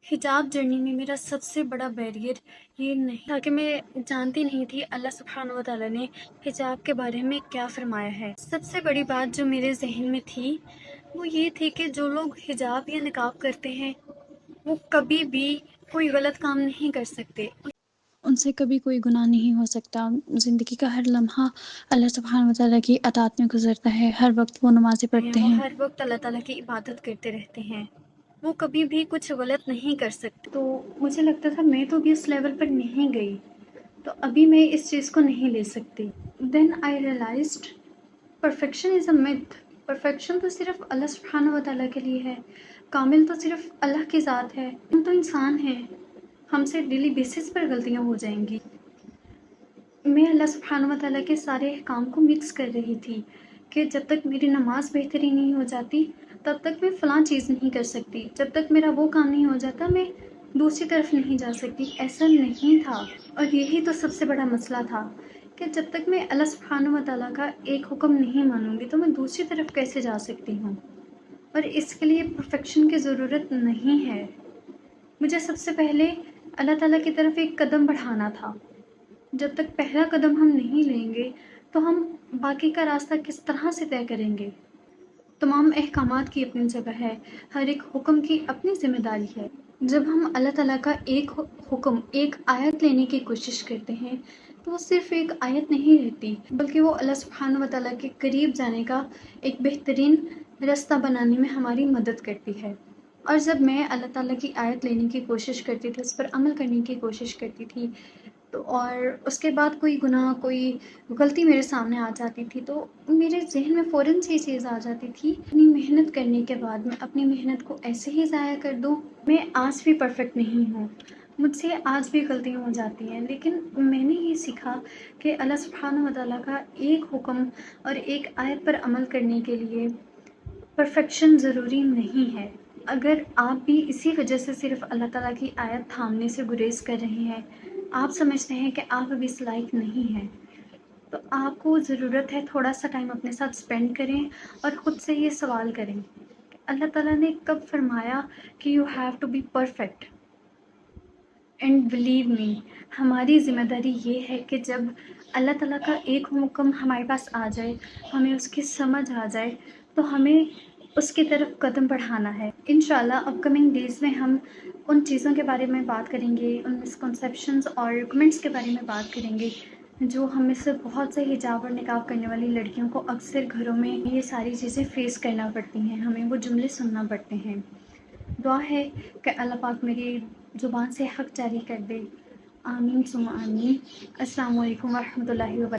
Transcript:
حجاب جرنی میں میرا سب سے بڑا بیریئر یہ نہیں تھا کہ میں جانتی نہیں تھی اللہ سبحانہ و تعالیٰ نے حجاب کے بارے میں کیا فرمایا ہے۔ سب سے بڑی بات جو میرے ذہن میں تھی وہ یہ تھی کہ جو لوگ حجاب یا نقاب کرتے ہیں وہ کبھی بھی کوئی غلط کام نہیں کر سکتے، ان سے کبھی کوئی گناہ نہیں ہو سکتا۔ زندگی کا ہر لمحہ اللہ سبحانہ وتعالیٰ کی اطاعت میں گزرتا ہے، ہر وقت وہ نمازیں پڑھتے وہ ہیں۔ ہر وقت اللہ تعالیٰ کی عبادت کرتے رہتے ہیں، وہ کبھی بھی کچھ غلط نہیں کر سکتے۔ تو مجھے لگتا تھا میں تو بھی اس لیول پر نہیں گئی، تو ابھی میں اس چیز کو نہیں لے سکتی۔ Then I realised perfection is a myth۔ Perfection تو صرف اللہ سبحانہ و تعالیٰ کے لیے ہے، کامل تو صرف اللہ کی ذات ہے۔ ہم تو انسان ہیں، ہم سے ڈیلی بیسس پر غلطیاں ہو جائیں گی۔ میں اللہ سبحانہ و تعالیٰ کے سارے احکام کو مکس کر رہی تھی کہ جب تک میری نماز بہتری نہیں ہو جاتی تب تک میں فلاں چیز نہیں کر سکتی، جب تک میرا وہ کام نہیں ہو جاتا میں دوسری طرف نہیں جا سکتی۔ ایسا نہیں تھا، اور یہی تو سب سے بڑا مسئلہ تھا کہ جب تک میں اللہ سبحانہ و تعالیٰ کا ایک حکم نہیں مانوں گی تو میں دوسری طرف کیسے جا سکتی ہوں، اور اس کے لیے پرفیکشن کی ضرورت نہیں ہے۔ مجھے سب سے پہلے اللہ تعالیٰ کی طرف ایک قدم بڑھانا تھا۔ جب تک پہلا قدم ہم نہیں لیں گے تو ہم باقی کا راستہ کس طرح سے طے کریں گے؟ تمام احکامات کی اپنی جگہ ہے، ہر ایک حکم کی اپنی ذمہ داری ہے۔ جب ہم اللہ تعالیٰ کا ایک حکم، ایک آیت لینے کی کوشش کرتے ہیں تو وہ صرف ایک آیت نہیں رہتی، بلکہ وہ اللہ سبحانہ و تعالیٰ کے قریب جانے کا ایک بہترین راستہ بنانے میں ہماری مدد کرتی ہے۔ اور جب میں اللہ تعالیٰ کی آیت لینے کی کوشش کرتی تھی، اس پر عمل کرنے کی کوشش کرتی تھی، تو اور اس کے بعد کوئی گناہ، کوئی غلطی میرے سامنے آ جاتی تھی تو میرے ذہن میں فوراً سے یہ چیز آ جاتی تھی، اپنی محنت کرنے کے بعد میں اپنی محنت کو ایسے ہی ضائع کر دوں۔ میں آج بھی پرفیکٹ نہیں ہوں، مجھ سے آج بھی غلطیاں ہو جاتی ہیں، لیکن میں نے یہ سیکھا کہ اللہ سبحانہ و تعالیٰ کا ایک حکم اور ایک آیت پر عمل کرنے کے لیے پرفیکشن ضروری نہیں ہے۔ اگر آپ بھی اسی وجہ سے صرف اللہ تعالیٰ کی آیت تھامنے سے گریز کر رہے ہیں، آپ سمجھتے ہیں کہ آپ ابھی اس لائق نہیں ہیں، تو آپ کو ضرورت ہے تھوڑا سا ٹائم اپنے ساتھ اسپینڈ کریں اور خود سے یہ سوال کریں کہ اللہ تعالیٰ نے کب فرمایا کہ you have to be perfect? And believe me, ہماری ذمہ داری یہ ہے کہ جب اللہ تعالیٰ کا ایک حکم ہمارے پاس آ جائے، ہمیں اس کی سمجھ آ جائے، تو ہمیں اس کی طرف قدم بڑھانا ہے۔ انشاءاللہ اپ کمنگ ڈیز میں ہم ان چیزوں کے بارے میں بات کریں گے، ان مسکنسیپشنز اور کمنٹس کے بارے میں بات کریں گے جو ہم میں سے بہت سے حجاب اور نقاب کرنے والی لڑکیوں کو اکثر گھروں میں یہ ساری چیزیں فیس کرنا پڑتی ہیں، ہمیں وہ جملے سننا پڑتے ہیں۔ دعا ہے کہ اللہ پاک میری زبان سے حق جاری کر دے۔ آمین ثم آمین۔ السلام علیکم ورحمۃ اللہ وبرکاتہ۔